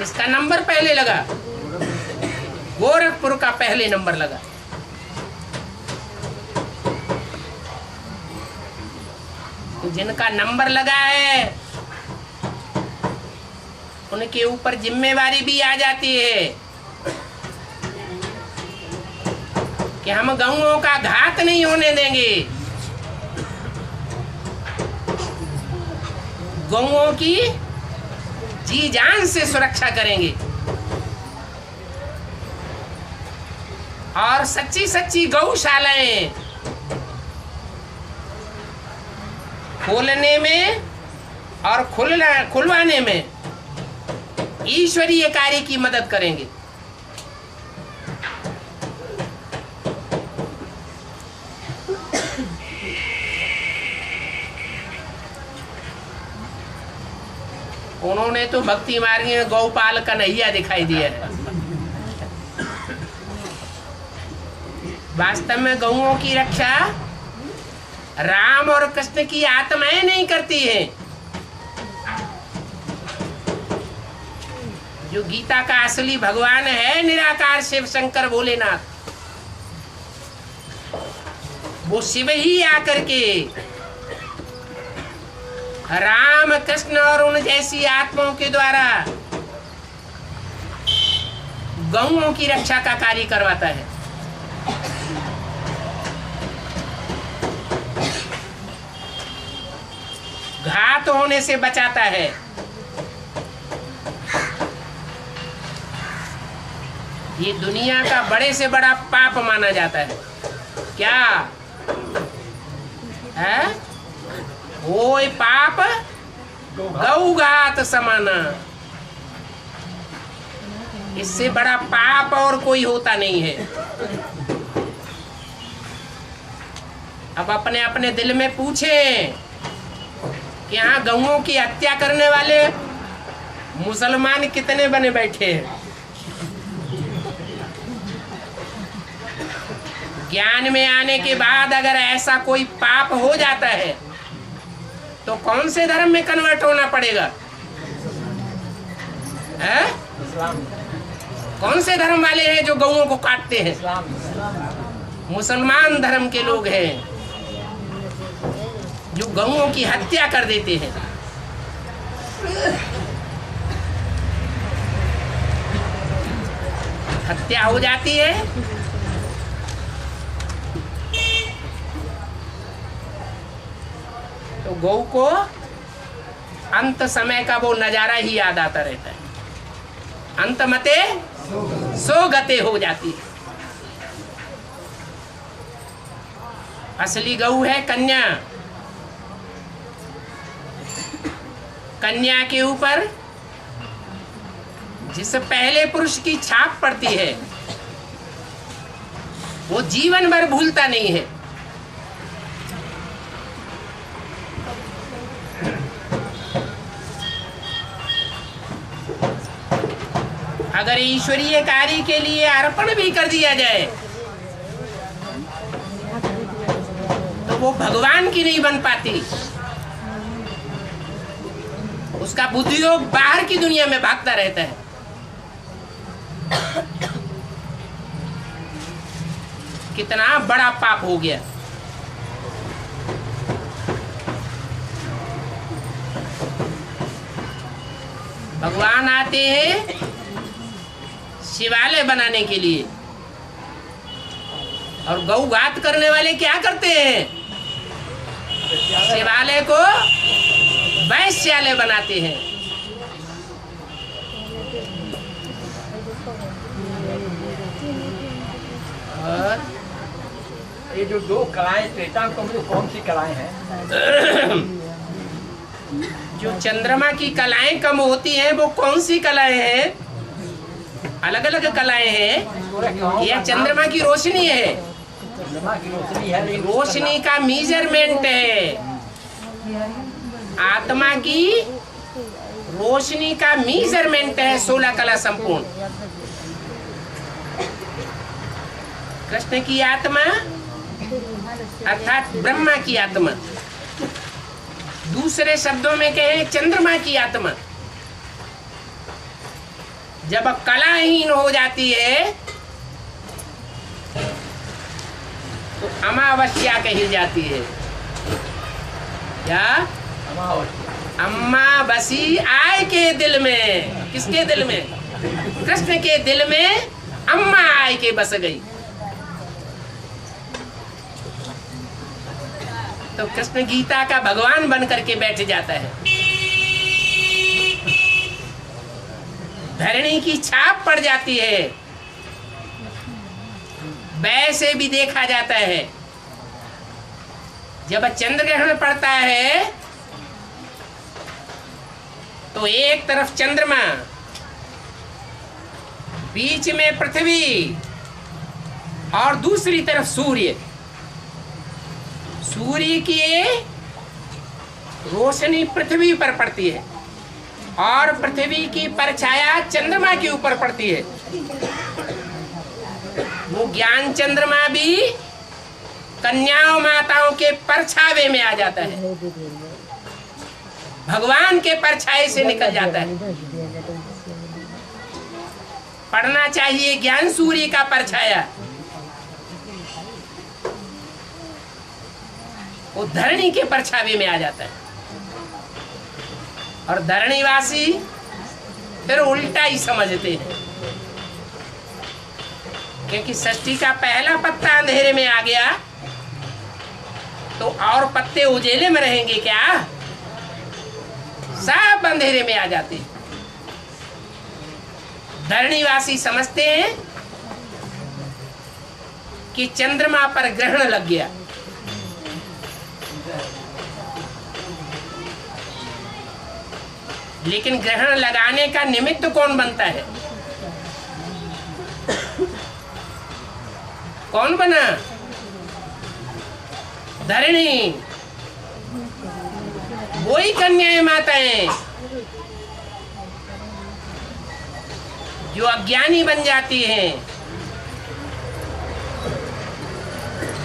इसका नंबर पहले लगा, गोरखपुर का पहले नंबर लगा। तो जिनका नंबर लगा है उनके ऊपर जिम्मेवारी भी आ जाती है कि हम गऊओं का घात नहीं होने देंगे, गऊओं की जी जान से सुरक्षा करेंगे और सच्ची सच्ची गौशालाएं खोलने में और खुलवाने में ईश्वरीय कार्य की मदद करेंगे। उन्होंने तो भक्ति मार्ग में गौपाल कन्हैया दिखाई दिया है। वास्तव में गौओं की रक्षा राम और कृष्ण की आत्माएं नहीं करती हैं। जो गीता का असली भगवान है निराकार शिव शंकर भोलेनाथ, वो शिव ही आकर के राम कृष्ण और उन जैसी आत्माओं के द्वारा गऊओं की रक्षा का कार्य करवाता है। घात होने से बचाता है। ये दुनिया का बड़े से बड़ा पाप माना जाता है। क्या है? ओए पाप गौघात समाना, इससे बड़ा पाप और कोई होता नहीं है। अब अपने अपने दिल में पूछें कि यहाँ गऊओं की हत्या करने वाले मुसलमान कितने बने बैठे हैं। ज्ञान में आने के बाद अगर ऐसा कोई पाप हो जाता है तो कौन से धर्म में कन्वर्ट होना पड़ेगा? है? कौन से धर्म वाले हैं जो गऊओं को काटते हैं? मुसलमान धर्म के लोग हैं जो गऊओं की हत्या कर देते हैं। हत्या हो जाती है तो गौ को अंत समय का वो नजारा ही याद आता रहता है। अंत मते सो गते हो जाती है। असली गऊ है कन्या। कन्या के ऊपर जिस पहले पुरुष की छाप पड़ती है वो जीवन भर भूलता नहीं है। अगर ईश्वरीय कार्य के लिए अर्पण भी कर दिया जाए तो वो भगवान की नहीं बन पाती। उसका बुद्धियोग बाहर की दुनिया में भागता रहता है। कितना बड़ा पाप हो गया। भगवान आते हैं शिवालय बनाने के लिए और गौ घात करने वाले क्या करते हैं? शिवालय को वैश्यालय बनाते हैं। और ये जो दो कलाएं त्रेता में कौन सी कलाएं हैं? जो चंद्रमा की कलाएं कम होती हैं वो कौन सी कलाएं हैं? अलग अलग कलाएं हैं। यह चंद्रमा की रोशनी है। चंद्रमा की रोशनी है, रोशनी का मेजरमेंट है। आत्मा की रोशनी का मेजरमेंट है 16 कला संपूर्ण। कृष्ण की आत्मा अर्थात ब्रह्मा की आत्मा, दूसरे शब्दों में कहें चंद्रमा की आत्मा। जब कलाहीन हो जाती है तो अमावस्या कही जाती है। क्या? अमावस्या। अम्मा बसी आए के दिल में। किसके दिल में? कृष्ण के दिल में अम्मा आए के बस गई। तो कृष्ण गीता का भगवान बन करके बैठ जाता है। धरणी की छाप पड़ जाती है। वैसे भी देखा जाता है, जब चंद्र ग्रहण पड़ता है तो एक तरफ चंद्रमा, बीच में पृथ्वी और दूसरी तरफ सूर्य। सूर्य की रोशनी पृथ्वी पर पड़ती है और पृथ्वी की परछाया चंद्रमा के ऊपर पड़ती है। वो ज्ञान चंद्रमा भी कन्याओं माताओं के परछावे में आ जाता है, भगवान के परछाए से निकल जाता है। पढ़ना चाहिए ज्ञान सूर्य का परछाया। वो धरणी के परछावे में आ जाता है और धरणीवासी फिर उल्टा ही समझते हैं, क्योंकि सृष्टि का पहला पत्ता अंधेरे में आ गया तो और पत्ते उजेले में रहेंगे क्या? सब अंधेरे में आ जाते हैं। धरणीवासी समझते हैं कि चंद्रमा पर ग्रहण लग गया। लेकिन ग्रहण लगाने का निमित्त कौन बनता है? कौन बना? धरणी। वही कन्याएं माताएं जो अज्ञानी बन जाती हैं,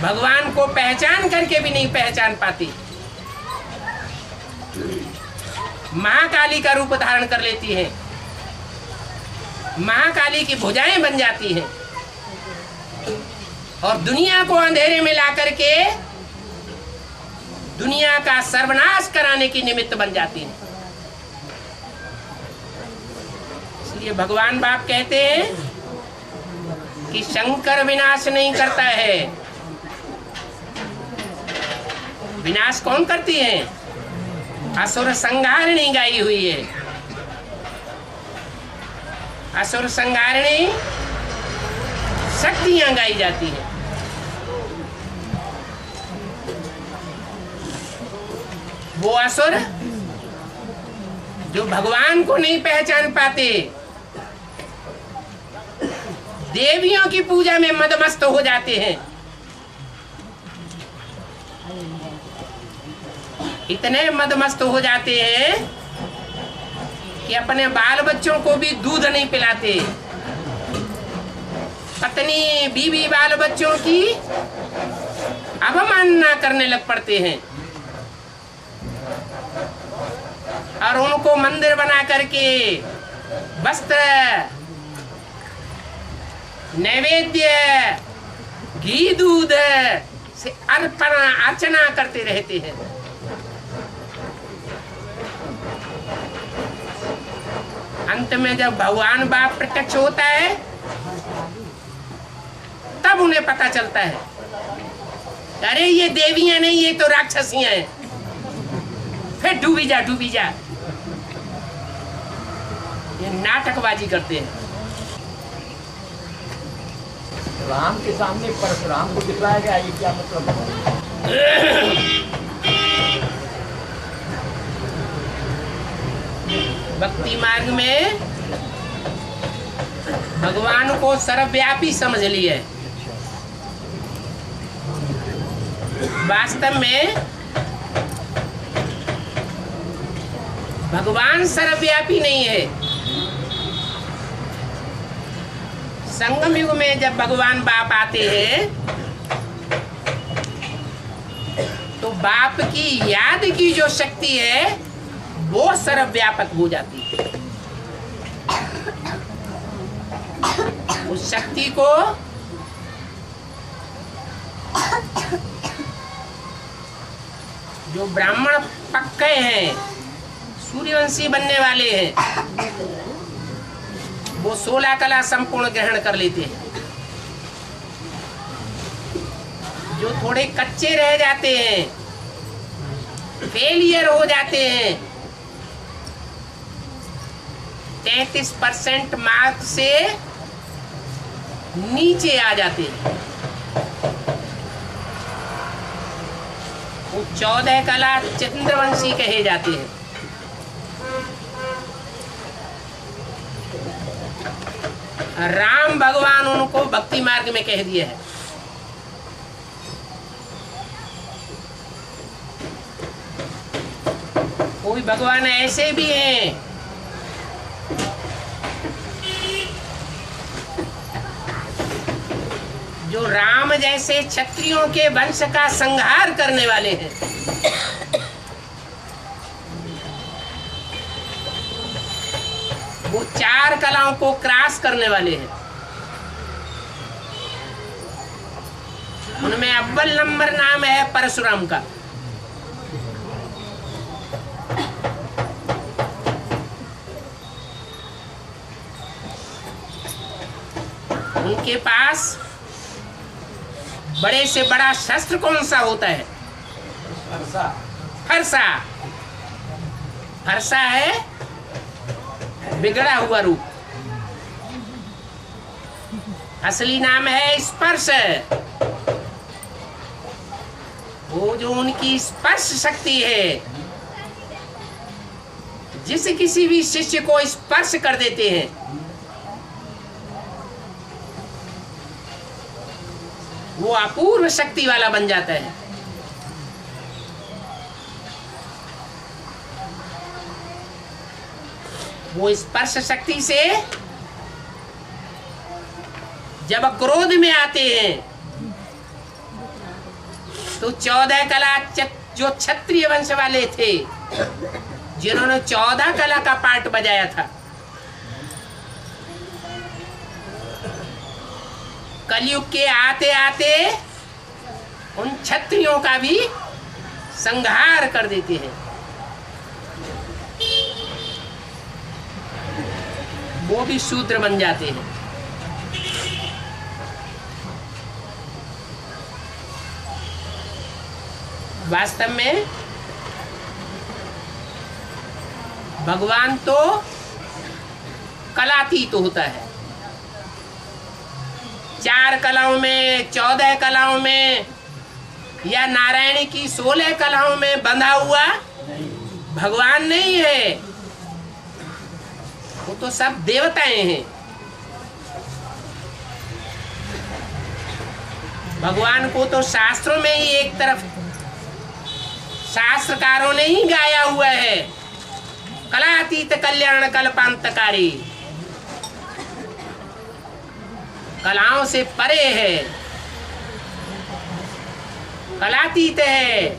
भगवान को पहचान करके भी नहीं पहचान पाती, महाकाली का रूप धारण कर लेती है, महाकाली की भुजाएं बन जाती हैं और दुनिया को अंधेरे में ला करके दुनिया का सर्वनाश कराने की निमित्त बन जाती हैं। इसलिए भगवान बाप कहते हैं कि शंकर विनाश नहीं करता है। विनाश कौन करती है? असुर संहारिणी गाई हुई है। असुर संहारिणी शक्तियां गाई जाती है। वो असुर जो भगवान को नहीं पहचान पाते, देवियों की पूजा में मदमस्त हो जाते हैं। इतने मदमस्त हो जाते हैं कि अपने बाल बच्चों को भी दूध नहीं पिलाते। पत्नी बीवी बाल बच्चों की अवमानना करने लग पड़ते हैं और उनको मंदिर बना करके वस्त्र, नैवेद्य, घी दूध से अर्पण अर्चना करते रहते हैं। अंत में जब भगवान बाप प्रत्यक्ष होता है तब उन्हें पता चलता है, अरे ये देवियां नहीं, ये तो राक्षसियां हैं। फिर डूबी जा डूबी जा, ये नाटकबाजी करते हैं। राम के सामने परशुराम को दिखाया गया, ये क्या मतलब है? भक्ति मार्ग में भगवान को सर्वव्यापी समझ लिए। वास्तव में भगवान सर्वव्यापी नहीं है। संगम युग में जब भगवान बाप आते हैं तो बाप की याद की जो शक्ति है वो सर्वव्यापक हो जाती है। उस शक्ति को जो ब्राह्मण पक्के हैं, सूर्यवंशी बनने वाले हैं, वो 16 कला संपूर्ण ग्रहण कर लेते हैं। जो थोड़े कच्चे रह जाते हैं, फेलियर हो जाते हैं, 33% मार्क से नीचे आ जाते हैं, वो 14 कला चंद्रवंशी कहे जाते हैं। राम भगवान उनको भक्ति मार्ग में कह दिया है। कोई भगवान ऐसे भी हैं जो राम जैसे क्षत्रियों के वंश का संहार करने वाले हैं। वो 4 कलाओं को क्रॉस करने वाले हैं। उनमें अव्वल नंबर नाम है परशुराम का। उनके पास बड़े से बड़ा शस्त्र कौन सा होता है? फरसा। फरसा है बिगड़ा हुआ रूप। असली नाम है स्पर्श। वो जो उनकी स्पर्श शक्ति है, जिस किसी भी शिष्य को स्पर्श कर देते हैं, वो अपूर्व शक्ति वाला बन जाता है। वो स्पर्श शक्ति से जब क्रोध में आते हैं तो 14 कला जो क्षत्रिय वंश वाले थे, जिन्होंने 14 कला का पार्ट बजाया था, कलयुग के आते आते उन क्षत्रियों का भी संहार कर देते हैं। वो भी शूद्र बन जाते हैं। वास्तव में भगवान तो कलातीत होता है। 4 कलाओं में, 14 कलाओं में या नारायण की 16 कलाओं में बंधा हुआ भगवान नहीं है। वो तो सब देवताएं हैं। भगवान को तो शास्त्रों में ही एक तरफ शास्त्रकारों ने ही गाया हुआ है, कलातीत कल्याण कल्पांतकारी। कलाओं से परे है, कलातीत है।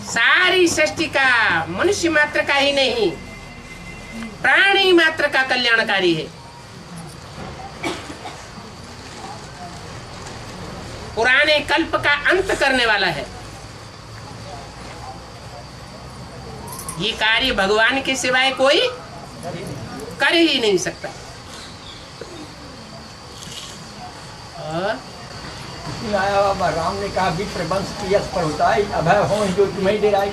सारी सृष्टि का, मनुष्य मात्र का ही नहीं, प्राणी मात्र का कल्याणकारी है। पुराने कल्प का अंत करने वाला है। ये कार्य भगवान के सिवाय कोई कर ही नहीं सकता। आया बाबा राम ने कहा विप्र वंश की यश पर उताई, अभय हो जो तुम्हें डेराई।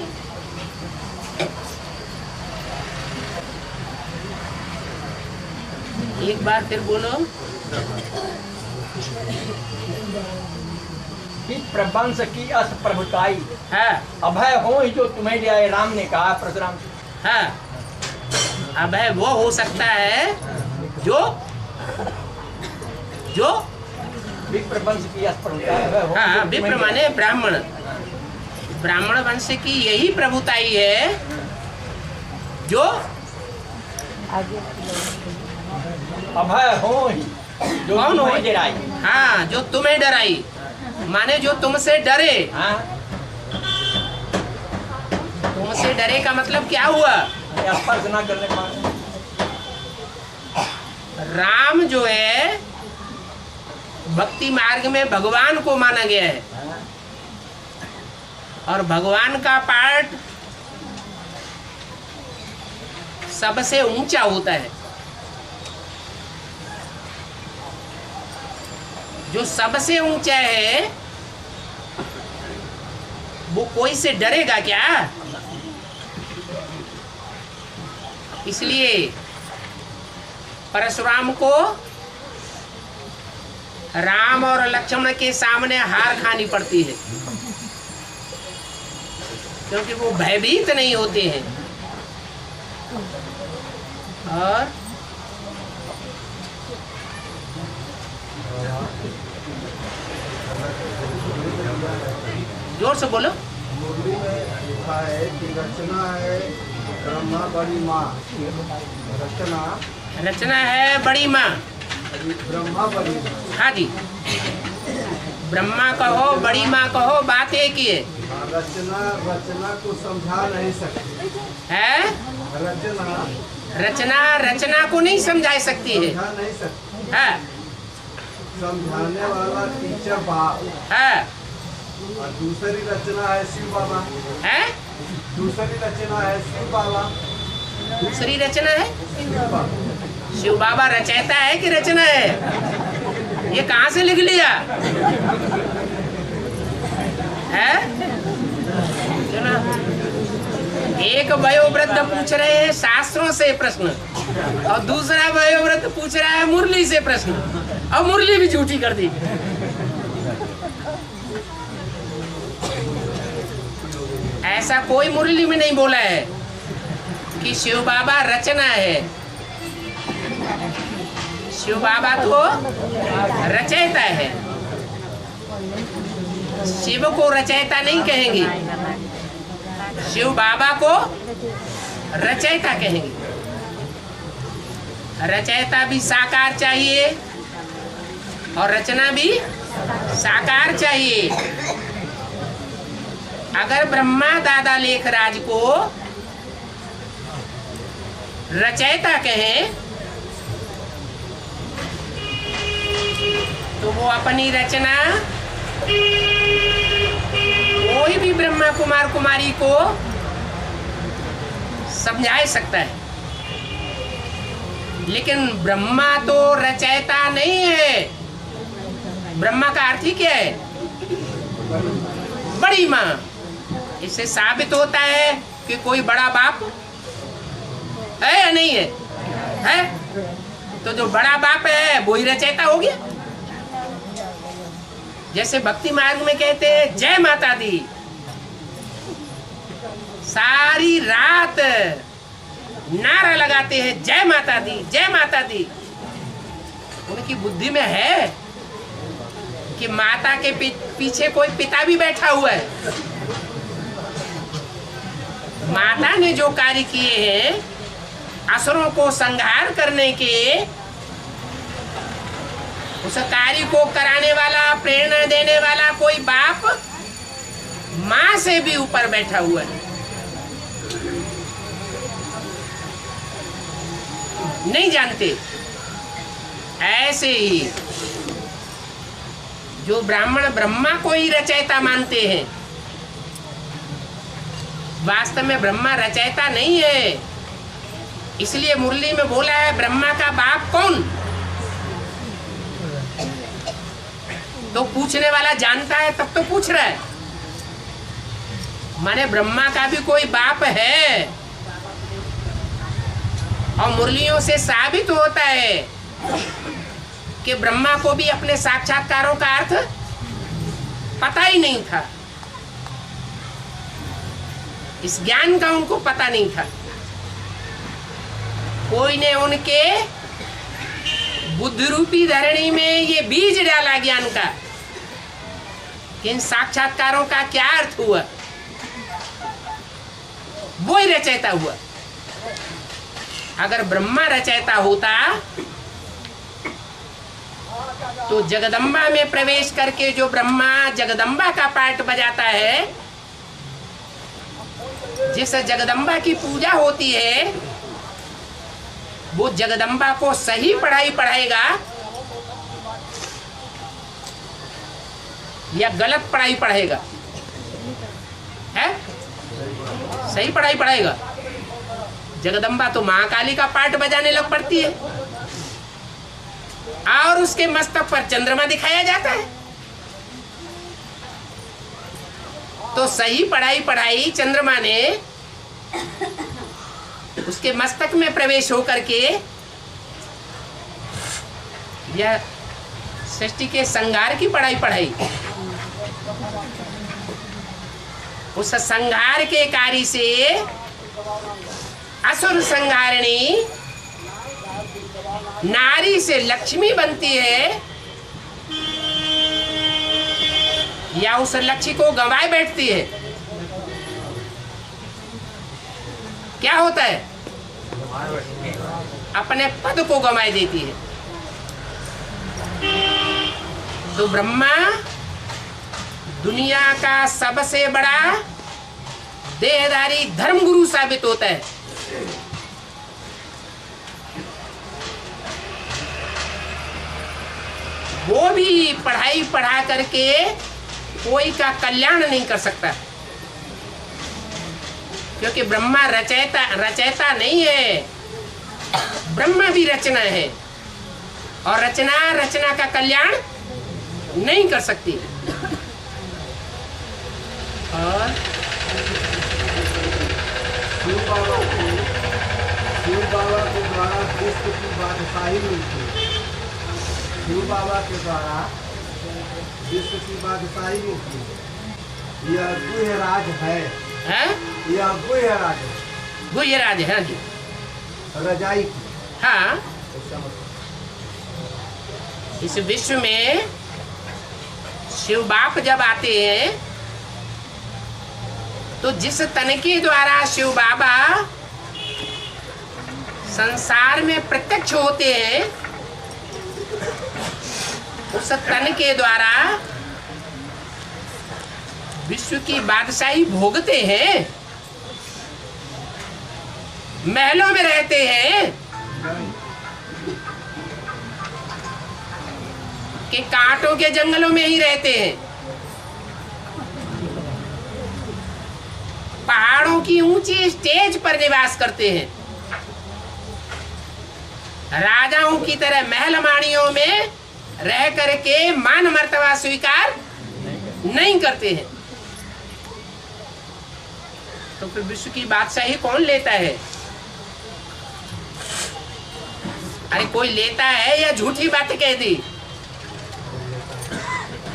एक बार फिर बोलो। विप्र वंश की यश प्रभुताई, हाँ, अभय हो जो तुम्हें डेराई। राम ने कहा परशुराम। हाँ, अभय वो हो सकता है जो विप्र वंश की यश प्रभुताई। हाँ, विप्र माने ब्राह्मण। ब्राह्मण वंश की यही प्रभुताई है जो अभय हो जो कौन हो? तुम्हें डेराई। हाँ, जो तुम्हें डराई, माने जो तुमसे डरे। हाँ, तुमसे डरे का मतलब क्या हुआ? स्पर्श ना करने पाए। राम जो है भक्ति मार्ग में भगवान को माना गया है, और भगवान का पाठ सबसे ऊंचा होता है। जो सबसे ऊंचा है वो कोई से डरेगा क्या? इसलिए परशुराम को राम और लक्ष्मण के सामने हार खानी पड़ती है, क्योंकि वो भयभीत नहीं होते हैं। और जोर से बोलो। मुरली में लिखा है कि रचना है ब्रह्मा बड़ी माँ। रचना है बड़ी माँ। ब्रह्मा बड़ी माँ। हाँ जी, ब्रह्मा कहो बड़ी माँ कहो, बात एक ही है। रचना को समझा नहीं सकती है। रचना को नहीं समझा सकती है। समझा नहीं सकती है। समझाने वाला टीचर बाप है। और दूसरी रचना है शिव बाबा। है। दूसरी रचना है शिव बाबा। दूसरी रचना है शिव बाबा। शिव बाबा रचयिता है कि रचना है? ये कहाँ से लिख लिया है? चलो, एक वयोवृद्ध पूछ रहे हैं शास्त्रों से प्रश्न, और दूसरा वयोवृद्ध पूछ रहा है मुरली से प्रश्न, और मुरली भी झूठी कर दी। ऐसा कोई मुरली में नहीं बोला है कि शिव बाबा रचना है। शिव बाबा तो रचयिता है। शिव को रचयिता नहीं कहेंगे, शिव बाबा को रचयिता कहेंगे। रचयिता भी साकार चाहिए और रचना भी साकार चाहिए। अगर ब्रह्मा दादा लेखराज को रचयिता कहें तो वो अपनी रचना कोई भी ब्रह्मा कुमार कुमारी को समझा सकता है, लेकिन ब्रह्मा तो रचयिता नहीं है। ब्रह्मा का अर्थ ही क्या है? बड़ी माँ। इससे साबित होता है कि कोई बड़ा बाप है या नहीं है? है? तो जो बड़ा बाप है वो ही रचयिता हो गया। जैसे भक्ति मार्ग में कहते हैं जय माता दी, सारी रात नारा लगाते हैं जय माता दी जय माता दी। उनकी बुद्धि में है कि माता के पीछे कोई पिता भी बैठा हुआ है। माता ने जो कार्य किए हैं असुरों को संहार करने के, उस कार्य को कराने वाला, प्रेरणा देने वाला कोई बाप माँ से भी ऊपर बैठा हुआ है। नहीं जानते। ऐसे ही जो ब्राह्मण ब्रह्मा को ही रचयिता मानते हैं, वास्तव में ब्रह्मा रचयिता नहीं है। इसलिए मुरली में बोला है ब्रह्मा का बाप कौन? तो पूछने वाला जानता है तब तो पूछ रहा है। माने ब्रह्मा का भी कोई बाप है। और मुरलियों से साबित होता है कि ब्रह्मा को भी अपने साक्षात्कारों का अर्थ पता ही नहीं था। इस ज्ञान का उनको पता नहीं था। कोई ने उनके बुद्धि रूपी धरणी में ये बीज डाला ज्ञान का कि इन साक्षात्कारों का क्या अर्थ हुआ। वो ही रचयिता हुआ। अगर ब्रह्मा रचयिता होता तो जगदम्बा में प्रवेश करके जो ब्रह्मा जगदम्बा का पार्ट बजाता है, जिस जगदम्बा की पूजा होती है, वो जगदम्बा को सही पढ़ाई पढ़ाएगा या गलत पढ़ाई पढ़ाएगा? है सही पढ़ाई पढ़ाएगा। जगदम्बा तो महाकाली का पाठ बजाने लग पड़ती है और उसके मस्तक पर चंद्रमा दिखाया जाता है। तो सही पढ़ाई पढ़ाई चंद्रमा ने उसके मस्तक में प्रवेश होकर के यह सृष्टि के संहार की पढ़ाई पढ़ाई। उस संहार के कार्य से असुर संहारिणी नारी से लक्ष्मी बनती है या उस लक्ष्य को गंवाए बैठती है? क्या होता है? अपने पद को गंवाए देती है। तो ब्रह्मा दुनिया का सबसे बड़ा देहधारी धर्मगुरु साबित होता है। वो भी पढ़ाई पढ़ा करके कोई का कल्याण नहीं कर सकता, क्योंकि ब्रह्मा रचयिता नहीं है, ब्रह्मा भी रचना है और रचना का कल्याण नहीं कर सकती। और शिव बाबा के द्वारा विश्व की बादशाही मिलती है। शिव बाबा के द्वारा विश्व की बादशाही मिलती है। यह गुह्य राज है, यह गुह्य राज है, गुह्य राज है जी, रजाई की। हाँ, इस विश्व में शिव बाप जब आते हैं तो जिस तन के द्वारा शिव बाबा संसार में प्रत्यक्ष होते हैं, उस तन के द्वारा विश्व की बादशाही भोगते हैं, महलों में रहते हैं कि कांटों के जंगलों में ही रहते हैं, पहाड़ों की ऊंची स्टेज पर निवास करते हैं, राजाओं की तरह महल माड़ियों में रह करके मान मर्तबा स्वीकार नहीं करते हैं। तो फिर विश्व की बादशाही कौन लेता है? अरे कोई लेता है या झूठी बात कह दी?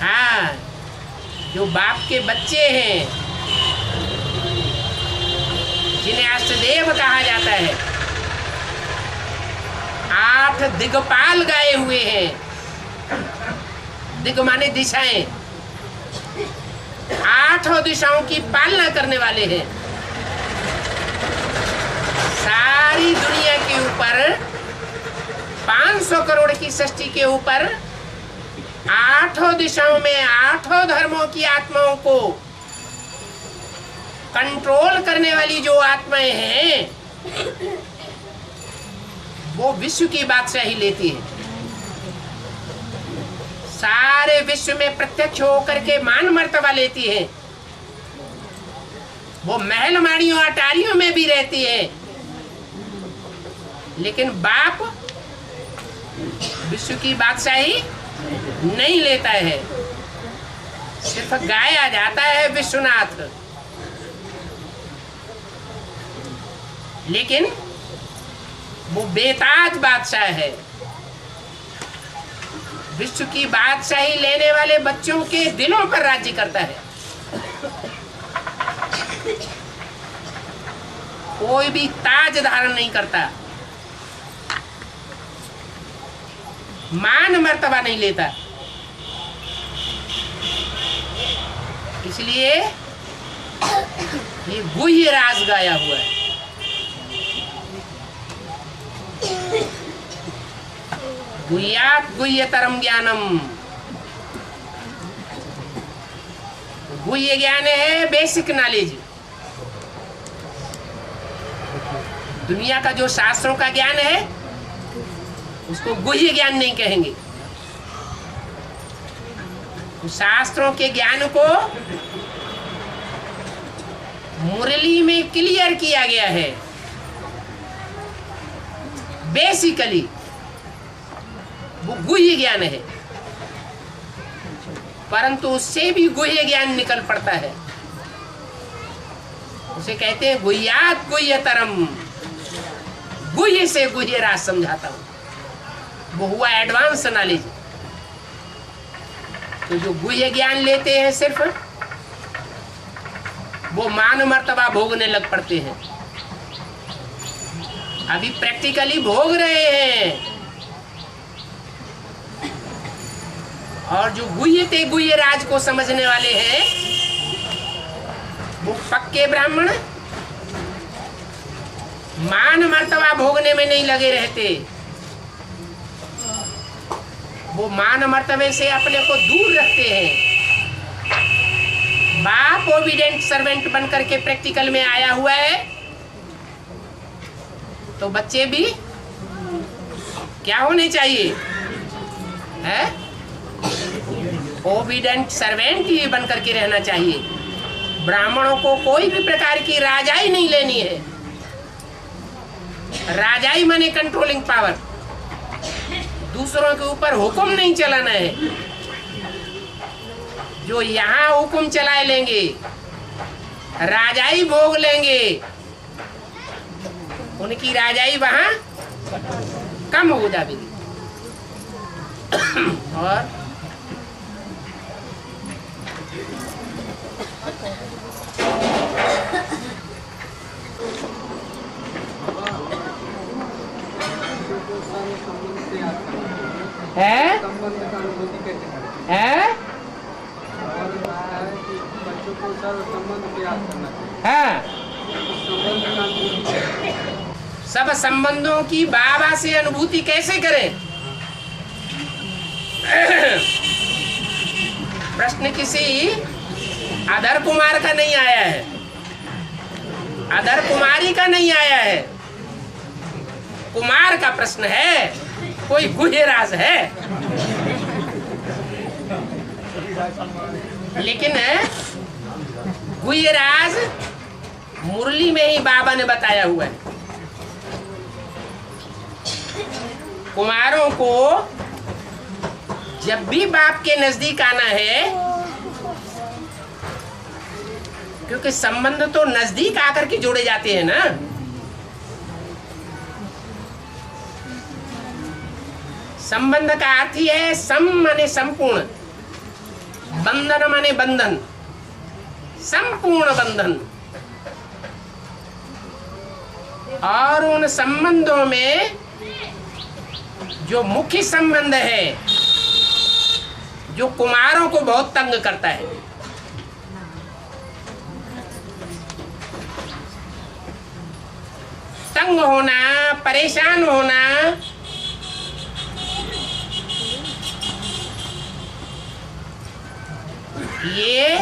हाँ, जो बाप के बच्चे हैं जिन्हें अष्टदेव कहा जाता है, 8 दिग्पाल गाए हुए हैं। दिग माने दिशाएं, 8 दिशाओं की पालना करने वाले हैं। सारी दुनिया के ऊपर 500 करोड़ की सृष्टि के ऊपर 8 दिशाओं में 8 धर्मों की आत्माओं को कंट्रोल करने वाली जो आत्माएं हैं, वो विश्व की बादशाही लेती है। सारे विश्व में प्रत्यक्ष होकर के मान मर्तबा लेती है। वो महल माड़ियों अटारियों में भी रहती है, लेकिन बाप विश्व की बादशाही नहीं लेता है। सिर्फ गाया जाता है विश्वनाथ, लेकिन वो बेताज बादशाह है। विश्व की बादशाही लेने वाले बच्चों के दिलों पर राज्य करता है। कोई भी ताज धारण नहीं करता, मान मर्तबा नहीं लेता। इसलिए ये गुह्य राज गाया हुआ है। गुह्यात् गुह्यतरम ज्ञानम। गुह्य ज्ञान है बेसिक नॉलेज। दुनिया का जो शास्त्रों का ज्ञान है उसको गुह्य ज्ञान नहीं कहेंगे। तो शास्त्रों के ज्ञान को मुरली में क्लियर किया गया है। बेसिकली वो गुह्य ज्ञान है, परंतु उससे भी गुह्य ज्ञान निकल पड़ता है। उसे कहते हैं गुह्यात गुह्यतरम, गुह्य से गुह्य राज समझाता हूं। वो हुआ एडवांस नॉलेज। तो जो गुह्य ज्ञान लेते हैं सिर्फ, वो मान मर्तबा भोगने लग पड़ते हैं। अभी प्रैक्टिकली भोग रहे हैं। और जो गुह्य ते गुह्य राज को समझने वाले हैं, वो पक्के ब्राह्मण मान मर्तबा भोगने में नहीं लगे रहते। वो मान मर्तबे से अपने को दूर रखते हैं। बाप ओबीडेंट सर्वेंट बनकर के प्रैक्टिकल में आया हुआ है, तो बच्चे भी क्या होने चाहिए, है ओबीडेंट सर्वेंट ही बनकर के रहना चाहिए। ब्राह्मणों को कोई भी प्रकार की राजाई नहीं लेनी है। राजाई माने कंट्रोलिंग पावर, दूसरों के ऊपर हुक्म नहीं चलाना है। जो यहाँ हुक्म चला लेंगे, राजाई भोग लेंगे, उनकी राजाई वहां कम हो जाएगी। और है संबंध का अनुभूति कैसे करें? है और रहा है कि बच्चों को सर संबंध प्रयास करना चाहिए। हाँ, संबंध का अनुभूति कैसे करें? सब संबंधों की बाबा से अनुभूति कैसे करें? प्रश्न किसी अधर कुमार का नहीं आया है, अधर कुमारी का नहीं आया है। कुमार का प्रश्न है, कोई गुह्य राज है। लेकिन गुह्य राज मुरली में ही बाबा ने बताया हुआ है। कुमारों को जब भी बाप के नजदीक आना है, क्योंकि संबंध तो नजदीक आकर के जोड़े जाते हैं ना। संबंध का अर्थ ही है सम माने संपूर्ण, बंधन माने बंधन, संपूर्ण बंधन। और उन संबंधों में जो मुख्य संबंध है, जो कुमारों को बहुत तंग करता है, तंग होना, परेशान होना, ये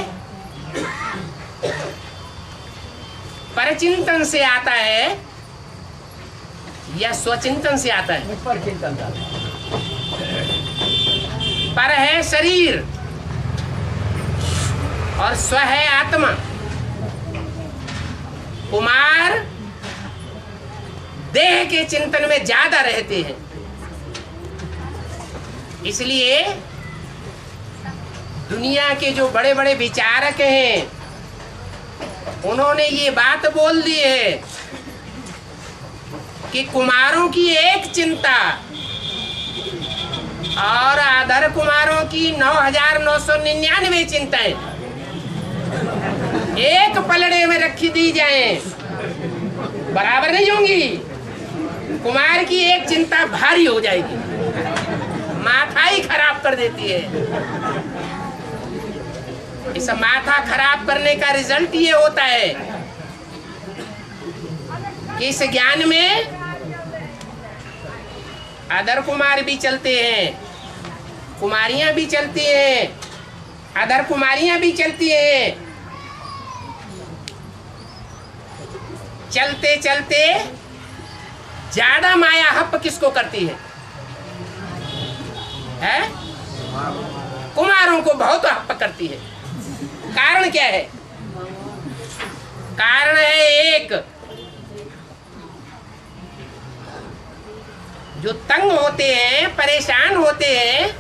परचिंतन से आता है या स्वचिंतन से आता है? पर चिंतन था। पर है शरीर और स्व है आत्मा। कुमार देह के चिंतन में ज्यादा रहते हैं, इसलिए दुनिया के जो बड़े बड़े विचारक हैं, उन्होंने ये बात बोल दी है कि कुमारों की एक चिंता और अधर कुमारों की 9,999 चिंताएं एक पलड़े में रखी दी जाएं, बराबर नहीं होंगी। कुमार की एक चिंता भारी हो जाएगी, माथा ही खराब कर देती है। इस माथा खराब करने का रिजल्ट ये होता है कि इस ज्ञान में अधर कुमार भी चलते हैं, कुमारियां भी चलती हैं, अधर कुमारियां भी चलती हैं। चलते चलते ज्यादा माया हप किसको करती है? है? कुमारों को बहुत पकड़ती है। कारण क्या है? कारण है एक, जो तंग होते हैं, परेशान होते हैं,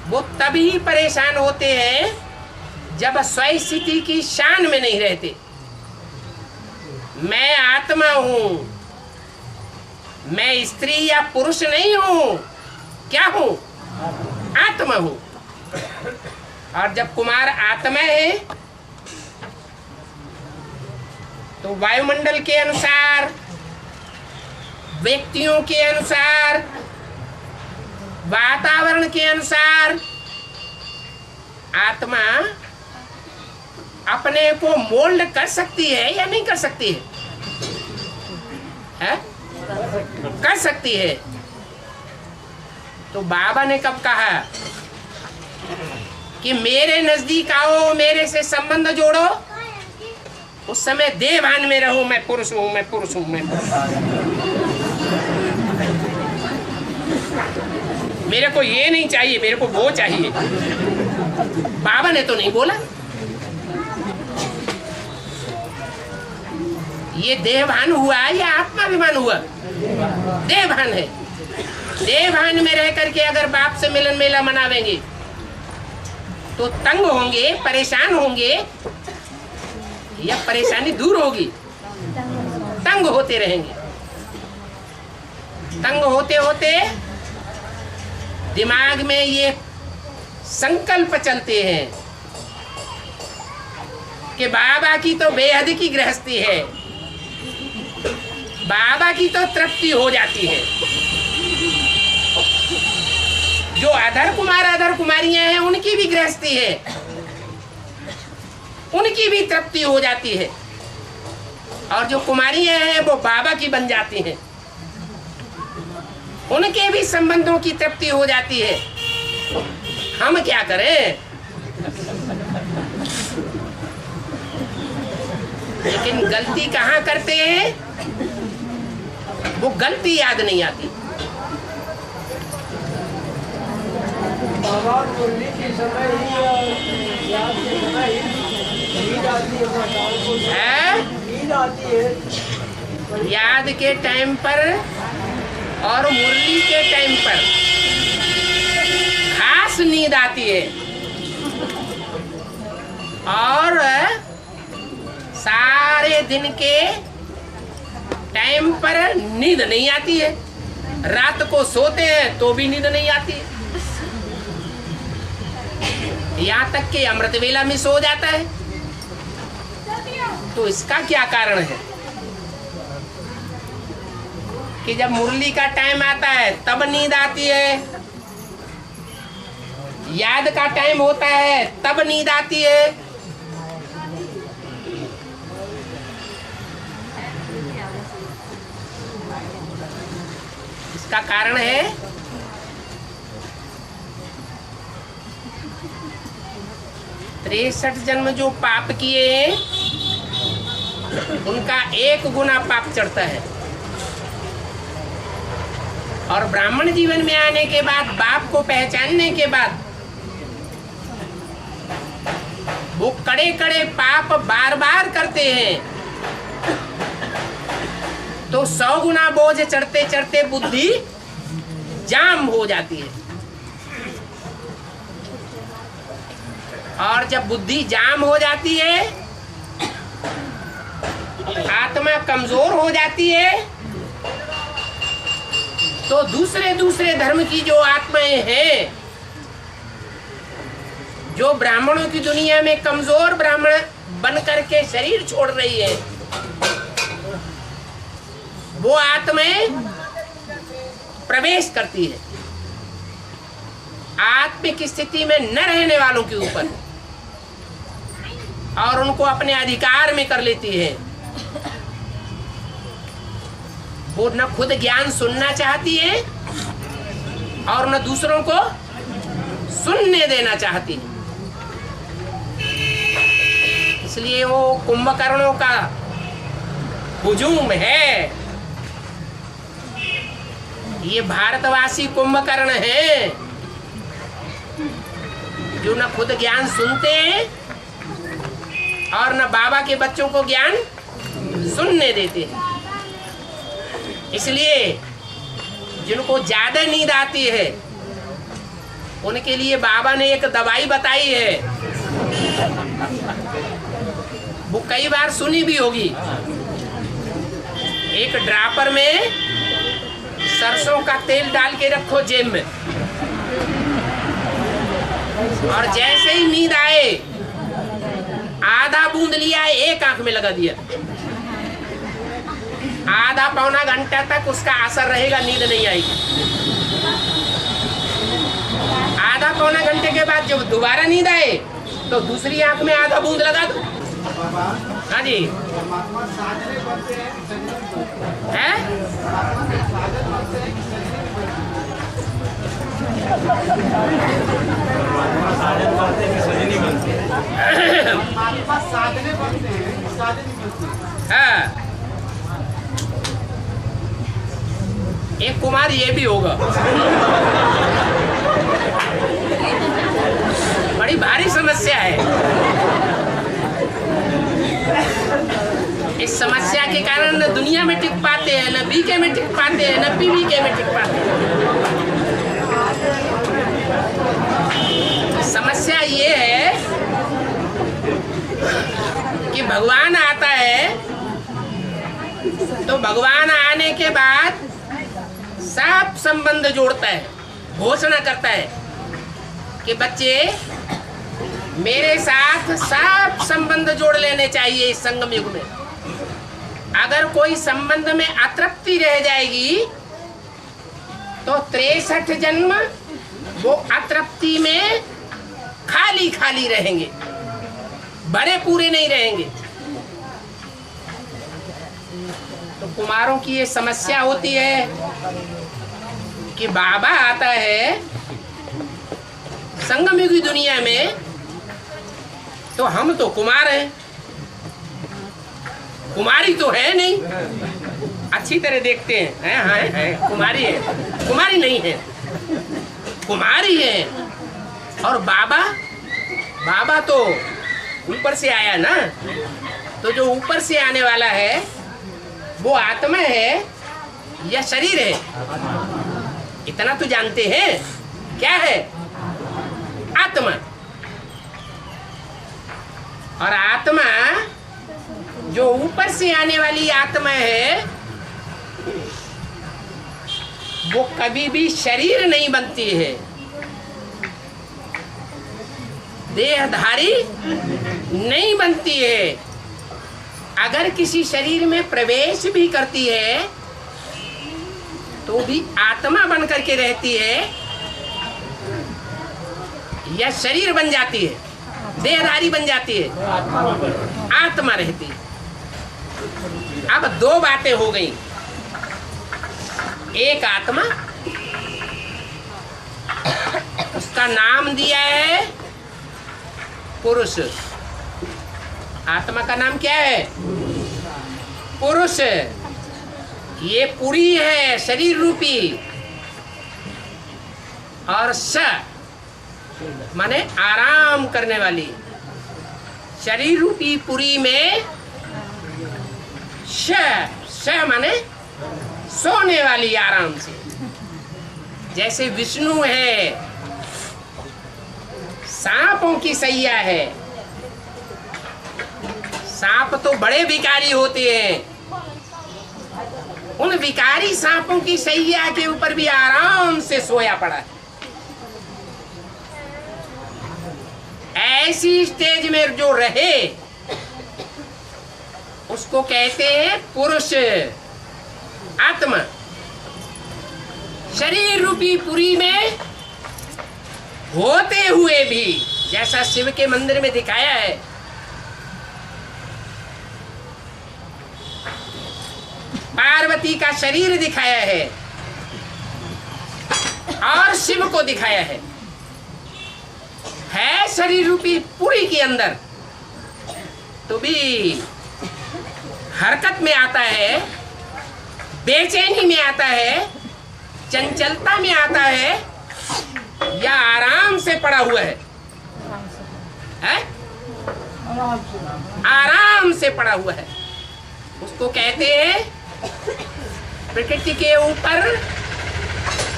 वो तभी परेशान होते हैं जब स्वस्थिति की शान में नहीं रहते। मैं आत्मा हूं, मैं स्त्री या पुरुष नहीं हूं। क्या हूं? आत्मा हूं। और जब कुमार आत्मा है तो वायुमंडल के अनुसार, व्यक्तियों के अनुसार, वातावरण के अनुसार आत्मा अपने को मोल्ड कर सकती है या नहीं कर सकती है? कर सकती है। तो बाबा ने कब कहा कि मेरे नजदीक आओ, मेरे से संबंध जोड़ो, उस समय देवभान में रहूं, मैं पुरुष हूं, मैं पुरुष हूं, मैं पुरुष हूं। मेरे को ये नहीं चाहिए, मेरे को वो चाहिए। बाबा ने तो नहीं बोला। ये देवभान हुआ या आत्माभिमान हुआ? देवभान है। देवभान में रह करके अगर बाप से मिलन मेला मनावेंगे तो तंग होंगे, परेशान होंगे, या परेशानी दूर होगी? तंग होते रहेंगे। तंग होते होते दिमाग में ये संकल्प चलते हैं कि बाबा की तो बेहद की गृहस्थी है, बाबा की तो तृप्ति हो जाती है। जो अधर कुमार अधर कुमारियां हैं उनकी भी गृहस्थी है, उनकी भी तृप्ति हो जाती है। और जो कुमारियां हैं वो बाबा की बन जाती हैं, उनके भी संबंधों की तृप्ति हो जाती है। हम क्या करें? लेकिन गलती कहाँ करते हैं? वो गलती याद नहीं आती। बाबा मुरली के समय ही, याद के समय ही नींद आती है, नींद आती है। याद के टाइम पर और मुरली के टाइम पर खास नींद आती है, और सारे दिन के टाइम पर नींद नहीं आती है। रात को सोते हैं तो भी नींद नहीं आती है। यहाँ तक कि अमृत वेला मिस हो जाता है। तो इसका क्या कारण है कि जब मुरली का टाइम आता है तब नींद आती है, याद का टाइम होता है तब नींद आती है। इसका कारण है तिरसठ जन्म जो पाप किए हैं उनका 1 गुना पाप चढ़ता है। और ब्राह्मण जीवन में आने के बाद, बाप को पहचानने के बाद, वो कड़े कड़े पाप बार बार करते हैं तो 100 गुना बोझ चढ़ते चढ़ते बुद्धि जाम हो जाती है। और जब बुद्धि जाम हो जाती है, आत्मा कमजोर हो जाती है, तो दूसरे दूसरे धर्म की जो आत्माएं हैं, जो ब्राह्मणों की दुनिया में कमजोर ब्राह्मण बन करके शरीर छोड़ रही है, वो आत्माएं प्रवेश करती है आत्मिक स्थिति में न रहने वालों के ऊपर और उनको अपने अधिकार में कर लेती है। वो न खुद ज्ञान सुनना चाहती है और न दूसरों को सुनने देना चाहती है। इसलिए वो कुंभकर्णों का हुजूम है। ये भारतवासी कुंभकर्ण हैं। जो न खुद ज्ञान सुनते हैं और न बाबा के बच्चों को ज्ञान सुनने देते हैं। इसलिए जिनको ज्यादा नींद आती है उनके लिए बाबा ने एक दवाई बताई है, वो कई बार सुनी भी होगी। एक ड्रापर में सरसों का तेल डाल के रखो जेब में, और जैसे ही नींद आए आधा बूंद लिया, एक आंख में लगा दिया, आधा पौना घंटा तक उसका असर रहेगा, नींद नहीं आएगी। आधा पौना घंटे के बाद जब दोबारा नींद आए तो दूसरी आंख में आधा बूंद लगा दो। हाँ जी, है हाँ। एक कुमार ये भी होगा, बड़ी भारी समस्या है। इस समस्या के कारण न दुनिया में टिक पाते हैं, न बीके में टिक पाते हैं, न पीवीके में टिक पाते हैं। समस्या ये है कि भगवान आता है तो भगवान आने के बाद सब संबंध जोड़ता है, घोषणा करता है कि बच्चे मेरे साथ सब संबंध जोड़ लेने चाहिए। इस संगम युग में अगर कोई संबंध में अतृप्ति रह जाएगी तो 63 जन्म वो अतृप्ति में खाली खाली रहेंगे, बड़े पूरे नहीं रहेंगे। तो कुमारों की ये समस्या होती है कि बाबा आता है संगम युग की दुनिया में तो हम तो कुमार हैं, कुमारी तो है नहीं। अच्छी तरह देखते हैं, हाँ कुमारी है, कुमारी नहीं है, कुमारी है। और बाबा तो ऊपर से आया ना, तो जो ऊपर से आने वाला है वो आत्मा है या शरीर है? इतना तो जानते हैं, क्या है? आत्मा। और आत्मा जो ऊपर से आने वाली आत्मा है वो कभी भी शरीर नहीं बनती है, देहधारी नहीं बनती है। अगर किसी शरीर में प्रवेश भी करती है तो भी आत्मा बन करके रहती है या शरीर बन जाती है, देहधारी बन जाती है, आत्मा रहती है। अब दो बातें हो गई, एक आत्मा, उसका नाम दिया है पुरुष। आत्मा का नाम क्या है? पुरुष। ये पुरी है, शरीर रूपी। और स माने आराम करने वाली। शरीर रूपी पुरी में श माने सोने वाली, आराम से। जैसे विष्णु है, सांपों की सैया है। सांप तो बड़े विकारी होते हैं, उन विकारी सांपों की सैया के ऊपर भी आराम से सोया पड़ा है। ऐसी स्टेज में जो रहे उसको कहते हैं पुरुष, आत्मा। शरीर रूपी पुरी में होते हुए भी, जैसा शिव के मंदिर में दिखाया है, पार्वती का शरीर दिखाया है और शिव को दिखाया है शरीर रूपी पुरी के अंदर, तो भी हरकत में आता है, बेचैनी में आता है, चंचलता में आता है, या आराम से पड़ा हुआ है। है, आराम से पड़ा हुआ है। उसको कहते हैं प्रकृति के ऊपर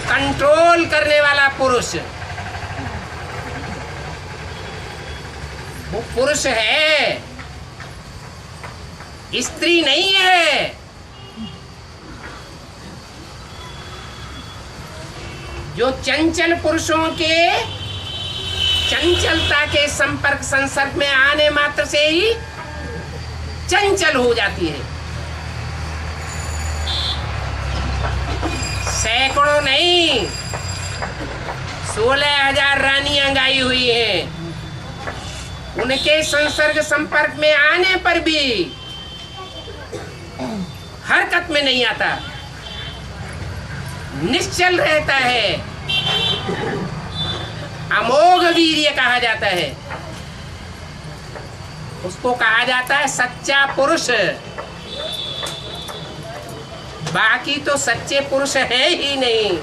कंट्रोल करने वाला पुरुष। वो पुरुष है, स्त्री नहीं है। जो चंचल पुरुषों के चंचलता के संपर्क संसर्ग में आने मात्र से ही चंचल हो जाती है। सैकड़ों नहीं, 16,000 रानियां गाई हुई हैं। उनके संसर्ग संपर्क में आने पर भी हरकत में नहीं आता, निश्चल रहता है। अमोघ वीर्य कहा जाता है। उसको कहा जाता है सच्चा पुरुष। बाकी तो सच्चे पुरुष है ही नहीं।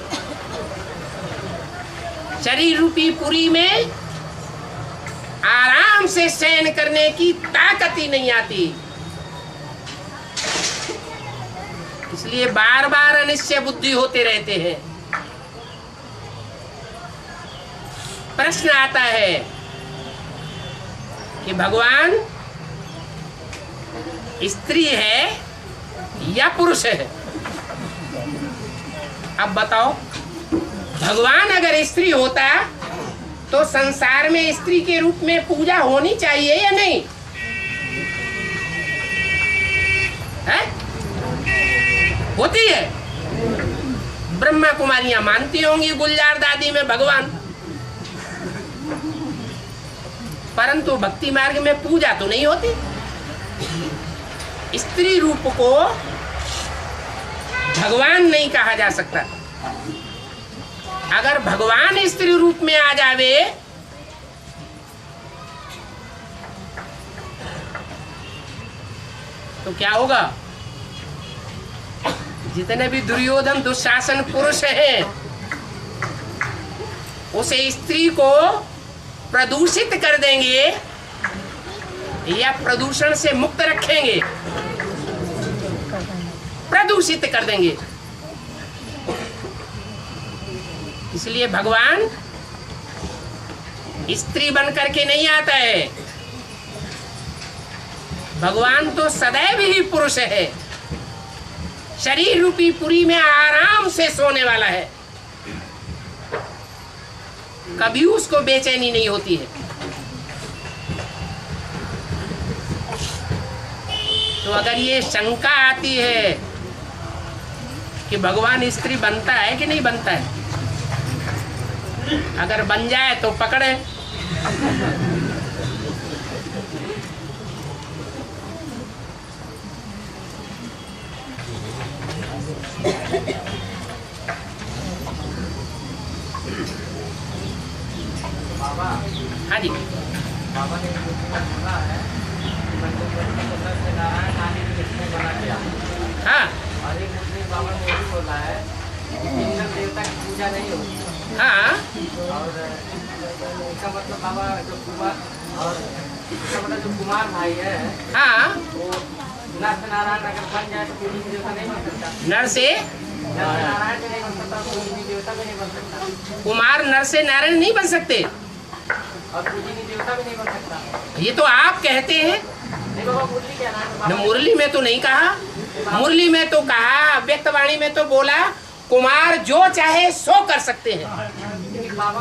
शरीर रूपी पुरी में आराम से शयन करने की ताकत ही नहीं आती। इसलिए बार बार अनिश्चय बुद्धि होते रहते हैं। प्रश्न आता है कि भगवान स्त्री है या पुरुष है? अब बताओ, भगवान अगर स्त्री होता तो संसार में स्त्री के रूप में पूजा होनी चाहिए या नहीं है? होती है। ब्रह्मा कुमारियां मानती होंगी गुलजार दादी में भगवान, परंतु भक्ति मार्ग में पूजा तो नहीं होती। स्त्री रूप को भगवान नहीं कहा जा सकता। अगर भगवान स्त्री रूप में आ जावे तो क्या होगा? जितने भी दुर्योधन दुशासन पुरुष हैं, उसे स्त्री को प्रदूषित कर देंगे या प्रदूषण से मुक्त रखेंगे? प्रदूषित कर देंगे। इसलिए भगवान स्त्री बन करके नहीं आता है। भगवान तो सदैव ही पुरुष है। शरीर रूपी पुरी में आराम से सोने वाला है। कभी उसको बेचैनी नहीं होती है। तो अगर ये शंका आती है कि भगवान स्त्री बनता है कि नहीं बनता है, अगर बन जाए तो पकड़े। बाबा, हाँ जी, बाबा ने बोला है कि नारायण आने की किसने बना दिया। हाँ और एक मुस्लिम बाबा ने ये भी बोला है कि इंद्र देवता की पूजा नहीं होती। हाँ, और इसका मतलब बाबा जो कुमार और इसका मतलब जो कुमार भाई है हाँ, वो नर से नारायण अगर बन जाए तो पूजनीय देवता नहीं बन सकता। नर से नारायण भी नहीं बन सकता, पूजनीय देवता भी नहीं बन सकता, कुमार नर से नारायण नहीं बन सकते। और पूजनीय देवता भी नहीं बन सकता। ये तो आप कहते हैं। नहीं बाबा, मुरली क्या नाम है? मुरली में तो नहीं कहा। मुरली में तो कहा, व्यक्तवाणी में तो बोला कुमार जो चाहे सो कर सकते हैं। बाबा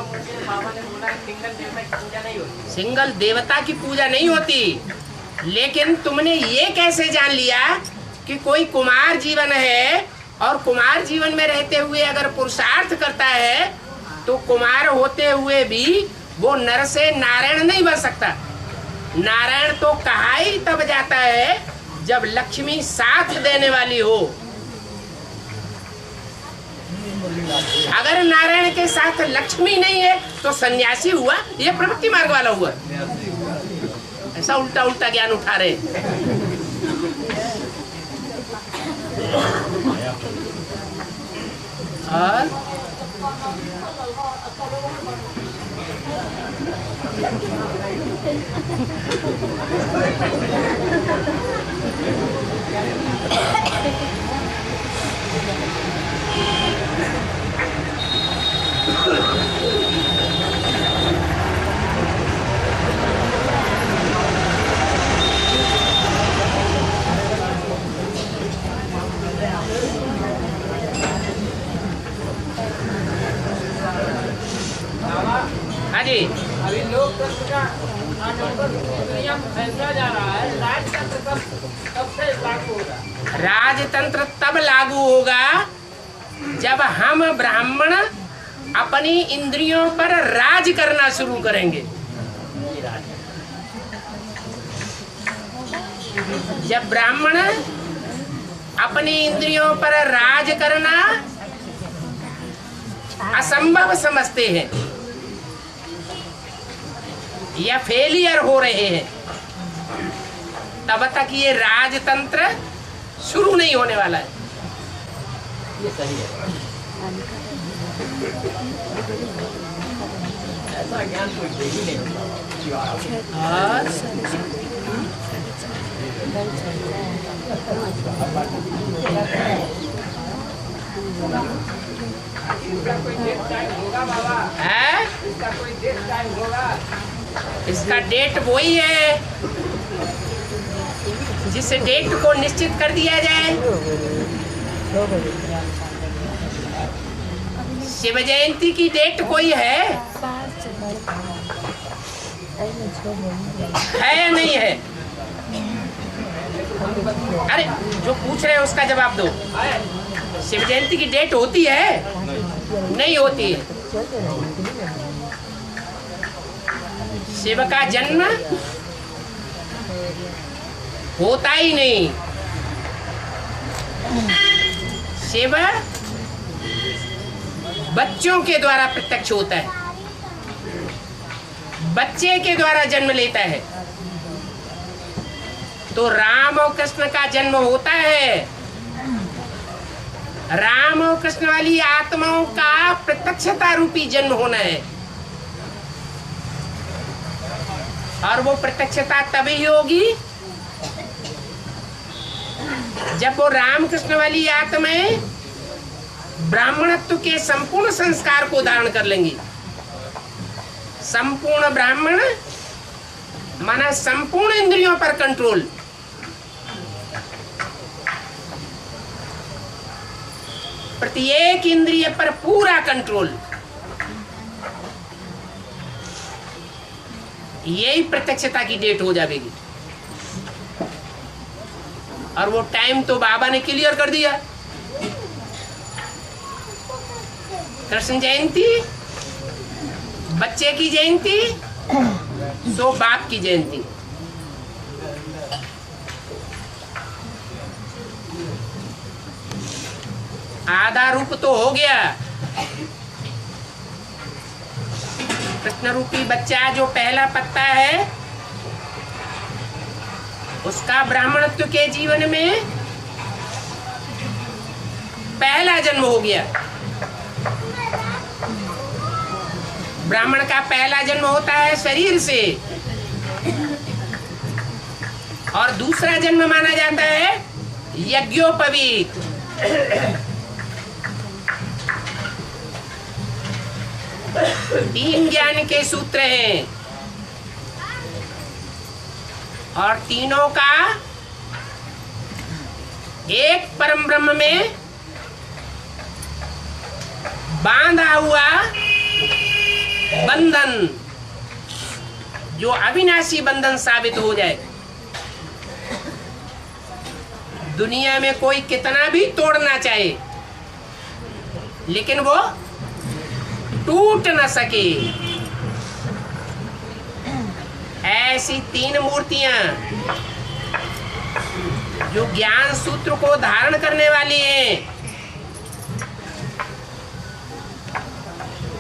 ने बोला सिंगल देवता की पूजा नहीं होती। सिंगल देवता की पूजा नहीं होती। लेकिन तुमने ये कैसे जान लिया कि कोई कुमार जीवन है और कुमार जीवन में रहते हुए अगर पुरुषार्थ करता है तो कुमार होते हुए भी वो नर से नारायण नहीं बन सकता। नारायण तो कहा ही तब जाता है जब लक्ष्मी साथ देने वाली हो। अगर नारायण के साथ लक्ष्मी नहीं है तो सन्यासी हुआ, ये प्रवृत्ति मार्ग वाला हुआ। ऐसा उल्टा उल्टा ज्ञान उठा रहे। और हाँ जी, अभी लोकतंत्र का नियम फैसला जा रहा है, राजतंत्र कब से लागू होगा? राजतंत्र तब लागू होगा जब हम ब्राह्मण अपनी इंद्रियों पर राज करना शुरू करेंगे। जब ब्राह्मण अपनी इंद्रियों पर राज करना असंभव समझते हैं या फेलियर हो रहे हैं, तब तक ये राजतंत्र शुरू नहीं होने वाला है। ये सही है। ऐसा ज्ञान कोई दे ही नहीं होता। और इसका कोई डेट टाइम होगा बाबा? है, इसका कोई डेट टाइम होगा? इसका डेट वही है जिस डेट को निश्चित कर दिया जाए। शिव जयंती की डेट कोई है या नहीं है? अरे जो पूछ रहे हैं उसका जवाब दो। शिव जयंती की डेट होती है? नहीं होती है। शिव का जन्म होता ही नहीं। शिव बच्चों के द्वारा प्रत्यक्ष होता है, बच्चे के द्वारा जन्म लेता है। तो राम और कृष्ण का जन्म होता है, राम और कृष्ण वाली आत्माओं का प्रत्यक्षता रूपी जन्म होना है। और वो प्रत्यक्षता तभी होगी जब वो राम कृष्ण वाली आत्माएं ब्राह्मणत्व के संपूर्ण संस्कार को धारण कर लेंगी। संपूर्ण ब्राह्मण माना संपूर्ण इंद्रियों पर कंट्रोल। प्रत्येक इंद्रिय पर पूरा कंट्रोल। यही प्रत्यक्षता की डेट हो जाएगी। और वो टाइम तो बाबा ने क्लियर कर दिया। कृष्ण जयंती बच्चे की जयंती, सो बाप की जयंती। आधा रूप तो हो गया। कृष्ण रूपी बच्चा जो पहला पत्ता है, उसका ब्राह्मणत्व के जीवन में पहला जन्म हो गया। ब्राह्मण का पहला जन्म होता है शरीर से, और दूसरा जन्म माना जाता है यज्ञोपवीत। तीन ज्ञान के सूत्र हैं और तीनों का एक परम ब्रह्म में बांधा हुआ बंधन, जो अविनाशी बंधन साबित हो जाए। दुनिया में कोई कितना भी तोड़ना चाहे, लेकिन वो टूट न सके। ऐसी तीन मूर्तियां जो ज्ञान सूत्र को धारण करने वाली हैं,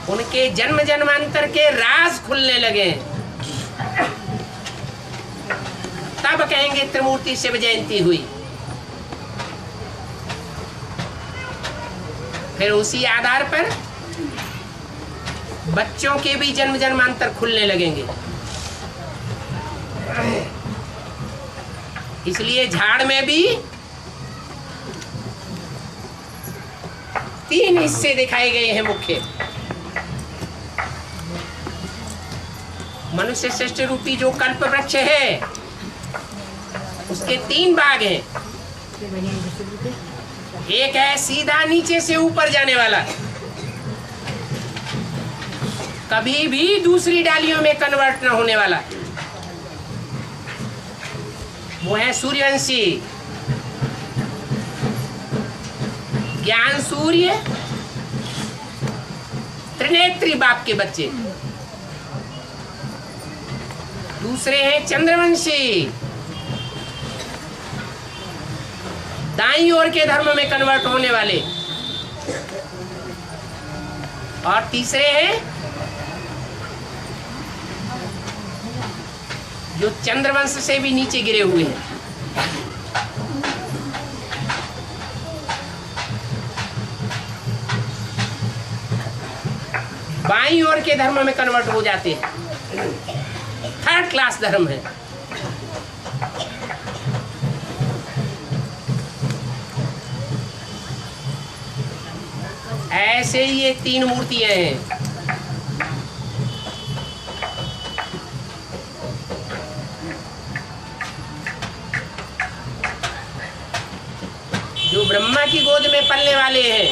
उनके जन्म जन्मांतर के राज खुलने लगे, तब कहेंगे त्रिमूर्ति शिव जयंती हुई। फिर उसी आधार पर बच्चों के भी जन्म जन्मांतर खुलने लगेंगे। इसलिए झाड़ में भी 3 हिस्से दिखाए गए हैं मुख्य। मनुष्य श्रेष्ठ रूपी जो कल्प वृक्ष है उसके 3 भाग हैं। एक है सीधा नीचे से ऊपर जाने वाला, कभी भी दूसरी डालियों में कन्वर्ट न होने वाला, वो है सूर्यवंशी। ज्ञान सूर्य, त्रिनेत्री बाप के बच्चे। दूसरे हैं चंद्रवंशी, दाईं ओर के धर्म में कन्वर्ट होने वाले। और तीसरे हैं जो चंद्रवंश से भी नीचे गिरे हुए हैं। बाईं ओर के धर्म में कन्वर्ट हो जाते हैं, 3rd क्लास धर्म है। ऐसे ही ये 3 मूर्तियां हैं। जो ब्रह्मा की गोद में पलने वाले हैं,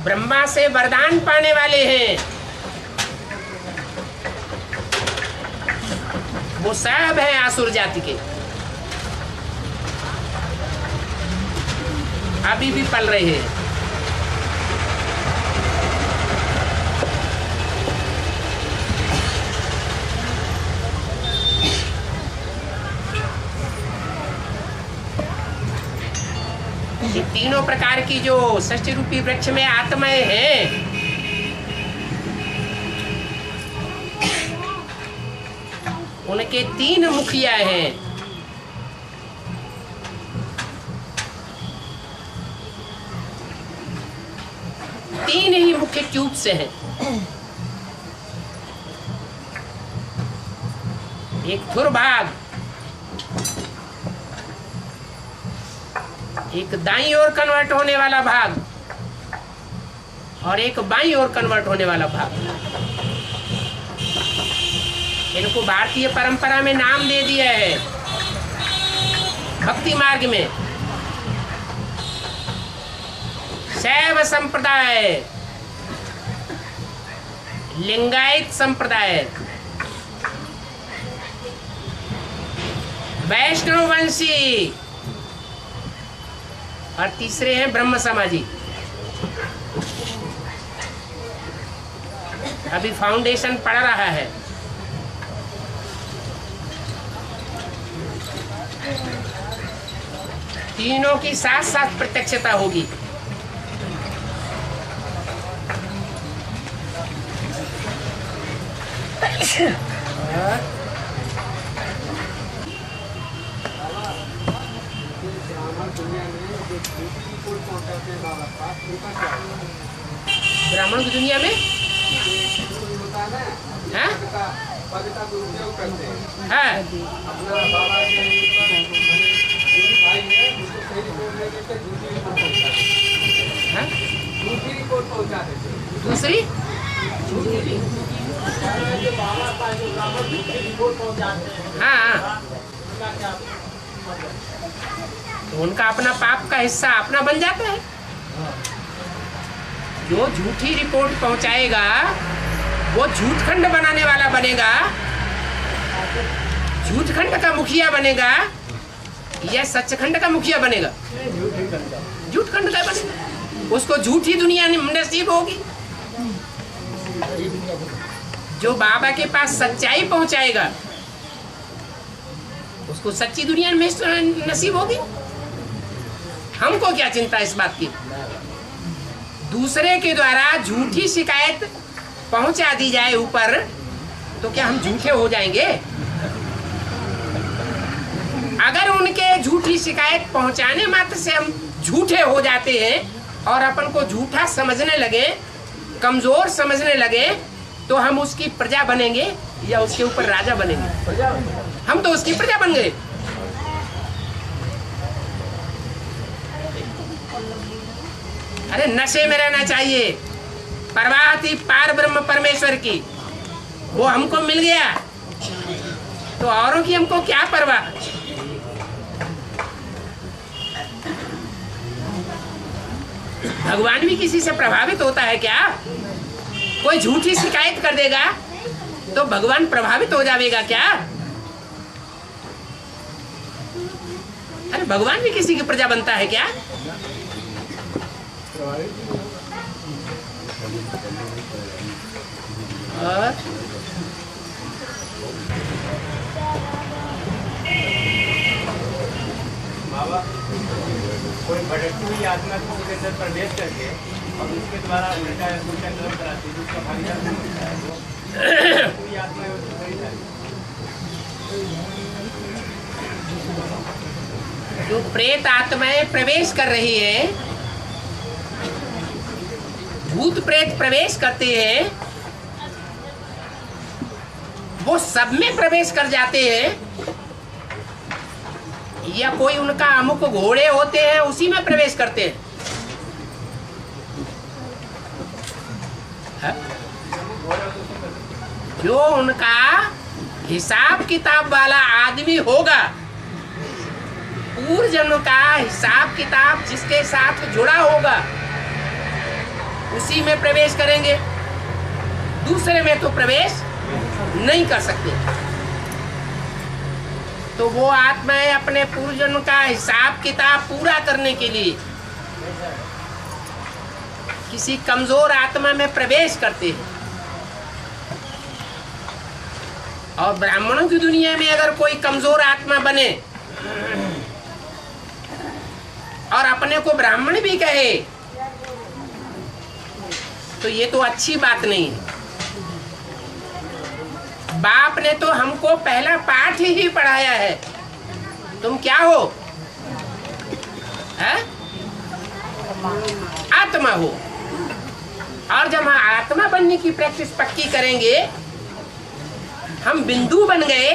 ब्रह्मा से वरदान पाने वाले हैं, वो सब हैं आसुर जाति के, अभी भी पल रहे हैं। ये तीनों प्रकार की जो षष्ठी रूपी वृक्ष में आत्माएं हैं, उनके 3 मुखिया हैं। तीन ही मुख्य ट्यूब से हैं। एक धुर भाग, एक दाईं ओर कन्वर्ट होने वाला भाग और एक बाईं ओर कन्वर्ट होने वाला भाग। इनको भारतीय परंपरा में नाम दे दिया है भक्ति मार्ग में शैव संप्रदाय, लिंगायत संप्रदाय, वैष्णव वंशी और तीसरे हैं ब्रह्म समाजी। अभी फाउंडेशन पड़ रहा है। तीनों की साथ साथ प्रत्यक्षता होगी। ब्राह्मण की दुनिया में हाँ? हाँ? हाँ? दूसरी हाँ, तो उनका अपना पाप का हिस्सा अपना बन जाता है। जो झूठी रिपोर्ट पहुंचाएगा वो झूठखंड बनाने वाला बनेगा, झूठखंड का मुखिया बनेगा या सचखंड का मुखिया बनेगा? झूठखंड का बनेगा। उसको झूठी दुनिया नसीब होगी। जो बाबा के पास सच्चाई पहुंचाएगा उसको सच्ची दुनिया में नसीब होगी। हमको क्या चिंता इस बात की? दूसरे के द्वारा झूठी शिकायत पहुंचा दी जाए ऊपर, तो क्या हम झूठे हो जाएंगे? अगर उनके झूठी शिकायत पहुंचाने मात्र से हम झूठे हो जाते हैं और अपन को झूठा समझने लगे, कमजोर समझने लगे तो हम उसकी प्रजा बनेंगे या उसके ऊपर राजा बनेंगे? हम तो उसकी प्रजा बन गए। अरे नशे में रहना चाहिए, परवाह थी पार ब्रह्म परमेश्वर की, वो हमको मिल गया तो औरों की हमको क्या परवाह। भगवान भी किसी से प्रभावित होता है क्या? कोई झूठी शिकायत कर देगा तो भगवान प्रभावित हो जाएगा क्या? अरे भगवान भी किसी की प्रजा बनता है क्या? और बाबा कोई भटकती हुई आत्मा के अंदर प्रवेश करके और उसके द्वारा उल्टा कर्म कराती है, जिसका भागीदार नहीं होता है, वो कोई आत्मा है उसको सही है। जो प्रेत आत्माएं प्रवेश कर रही है, भूत प्रेत प्रवेश करते हैं, वो सब में प्रवेश कर जाते हैं या कोई उनका अमुक घोड़े होते हैं उसी में प्रवेश करते हैं? है? जो उनका हिसाब किताब वाला आदमी होगा, पूर्व जन्म का हिसाब किताब जिसके साथ जुड़ा होगा उसी में प्रवेश करेंगे, दूसरे में तो प्रवेश नहीं कर सकते। तो वो आत्माएं अपने पूर्व जन्म का हिसाब किताब पूरा करने के लिए किसी कमजोर आत्मा में प्रवेश करते हैं। और ब्राह्मणों की दुनिया में अगर कोई कमजोर आत्मा बने और अपने को ब्राह्मण भी कहे तो ये तो अच्छी बात नहीं है। बाप ने तो हमको पहला पाठ ही पढ़ाया है, तुम क्या हो? है? आत्मा हो। और जब हम आत्मा बनने की प्रैक्टिस पक्की करेंगे, हम बिंदु बन गए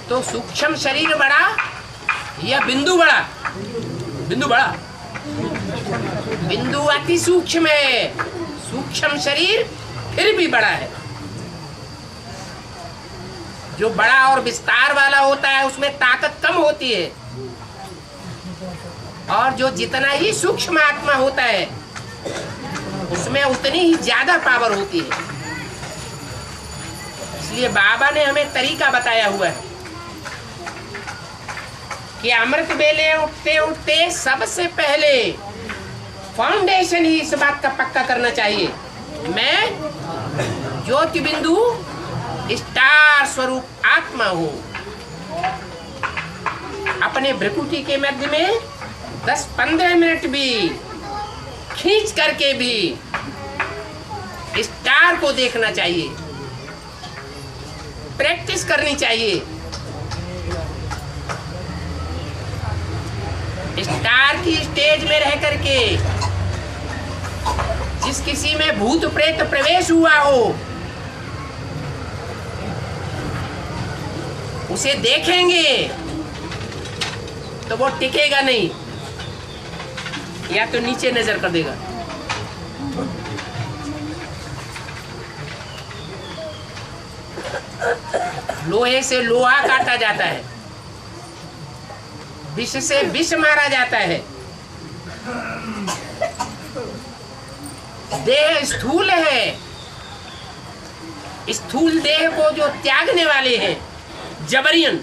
तो सूक्ष्म शरीर बड़ा या बिंदु बड़ा? बिंदु बड़ा। बिंदु अति सूक्ष्म है, सूक्ष्म शरीर फिर भी बड़ा है। जो बड़ा और विस्तार वाला होता है उसमें ताकत कम होती है, और जो जितना ही सूक्ष्म आत्मा होता है उसमें उतनी ही ज्यादा पावर होती है। इसलिए बाबा ने हमें तरीका बताया हुआ है कि अमृत बेले उठते उठते सबसे पहले फाउंडेशन ही इस बात का पक्का करना चाहिए, मैं ज्योति बिंदु स्टार स्वरूप आत्मा हूं। अपने भ्रिकुटी के मध्य में 10-15 मिनट भी खींच करके भी स्टार को देखना चाहिए, प्रैक्टिस करनी चाहिए। स्टार की स्टेज में रह करके जिस किसी में भूत प्रेत प्रवेश हुआ हो उसे देखेंगे तो वो टिकेगा नहीं, या तो नीचे नजर कर देगा। लोहे से लोहा काटा जाता है, विष से विष मारा जाता है। देह स्थूल है, स्थूल देह को जो त्यागने वाले हैं जबरियन,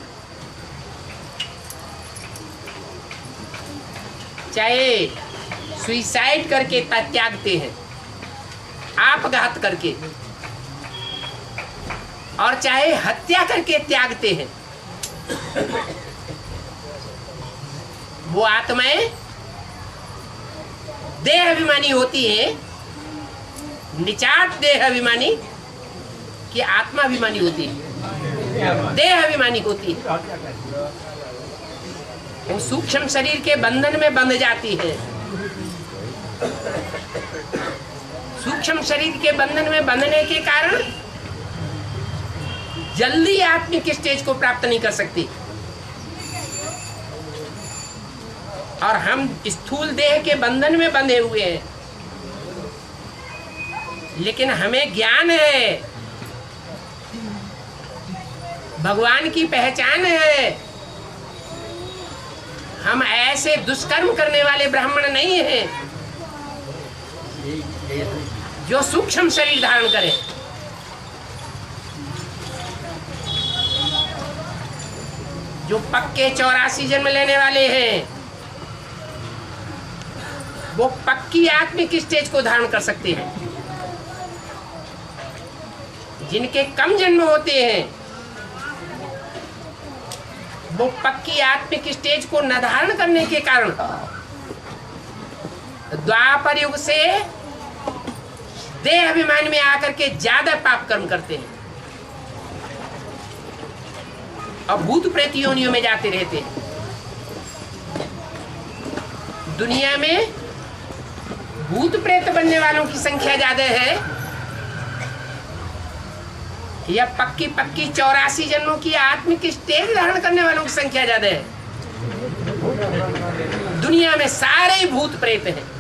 चाहे सुइसाइड करके त्यागते हैं, आपघात करके, और चाहे हत्या करके त्यागते हैं, वो आत्माएं देह अभिमानी होती है। निचाट देह अभिमानी कि आत्मा अभिमानी होती है, देह अभिमानी होती है। वो सूक्ष्म शरीर के बंधन में बंध जाती है। सूक्ष्म शरीर के बंधन में बंधने के कारण जल्दी आत्मिक स्टेज को प्राप्त नहीं कर सकते, और हम स्थूल देह के बंधन में बंधे हुए हैं। लेकिन हमें ज्ञान है, भगवान की पहचान है, हम ऐसे दुष्कर्म करने वाले ब्राह्मण नहीं हैं जो सूक्ष्म शरीर धारण करें। जो पक्के 84 जन्म लेने वाले हैं वो पक्की आत्मिक स्टेज को धारण कर सकते हैं। जिनके कम जन्म होते हैं वो पक्की आत्मिक स्टेज को न धारण करने के कारण द्वापर युग से देह अभिमान में आकर के ज्यादा पाप कर्म करते हैं और भूत प्रेत योनियों में जाते रहते हैं। दुनिया में भूत प्रेत बनने वालों की संख्या ज्यादा है या पक्की 84 जन्मों की आत्मिक स्टेज धारण करने वालों की संख्या ज्यादा है? दुनिया में सारे ही भूत प्रेत हैं।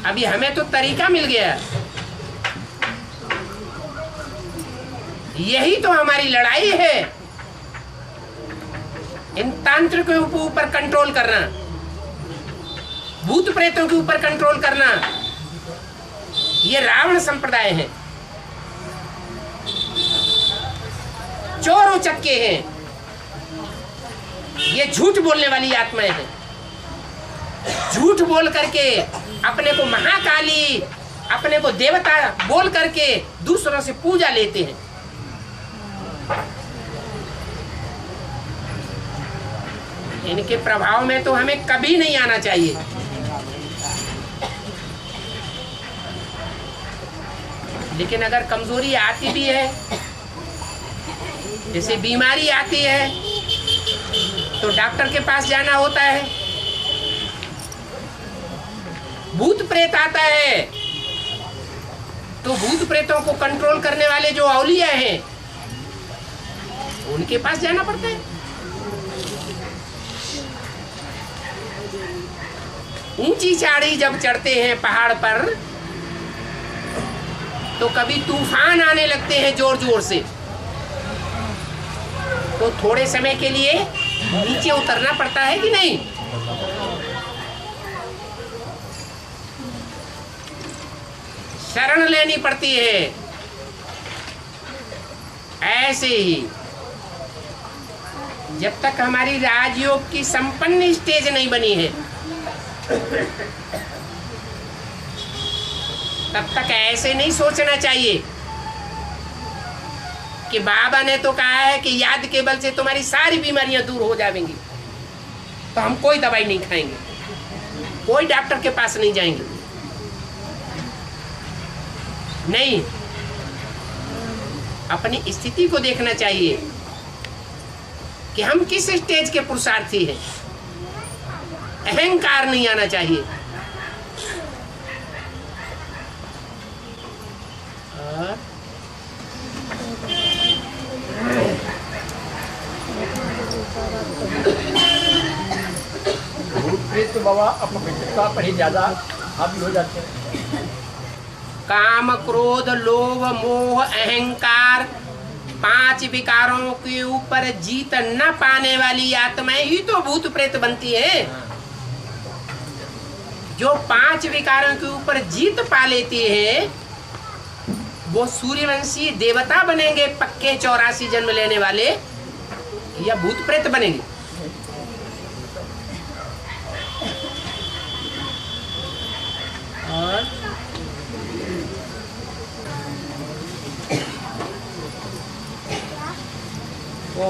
अभी हमें तो तरीका मिल गया, यही तो हमारी लड़ाई है, इन तांत्रिकों के ऊपर कंट्रोल करना, भूत प्रेतों के ऊपर कंट्रोल करना। ये रावण संप्रदाय है, चोर उचक्के हैं, ये झूठ बोलने वाली आत्माएं हैं। झूठ बोल करके अपने को महाकाली, अपने को देवता बोल करके दूसरों से पूजा लेते हैं। इनके प्रभाव में तो हमें कभी नहीं आना चाहिए। लेकिन अगर कमजोरी आती भी है, जैसे बीमारी आती है, तो डॉक्टर के पास जाना होता है। भूत प्रेत आता है तो भूत प्रेतों को कंट्रोल करने वाले जो औलिया हैं उनके पास जाना पड़ता है। ऊंची चढ़ाई जब चढ़ते हैं पहाड़ पर तो कभी तूफान आने लगते हैं जोर जोर से, तो थोड़े समय के लिए नीचे उतरना पड़ता है कि नहीं? शरण लेनी पड़ती है। ऐसे ही जब तक हमारी राजयोग की संपन्न स्टेज नहीं बनी है तब तक ऐसे नहीं सोचना चाहिए कि बाबा ने तो कहा है कि याद के बल से तुम्हारी सारी बीमारियां दूर हो जाएंगी, तो हम कोई दवाई नहीं खाएंगे, कोई डॉक्टर के पास नहीं जाएंगे। नहीं, अपनी स्थिति को देखना चाहिए कि हम किस स्टेज के पुरुषार्थी हैं। अहंकार नहीं आना चाहिए। तो बाबा अपवित्रता पर ही ज्यादा हावी हो जाते हैं। काम, क्रोध, लोभ, मोह, अहंकार, 5 विकारों के ऊपर जीत न पाने वाली आत्माएं ही तो भूत प्रेत बनती है। जो 5 विकारों के ऊपर जीत पा लेती है वो सूर्यवंशी देवता बनेंगे, पक्के 84 जन्म लेने वाले, या भूत प्रेत बनेंगे। और वो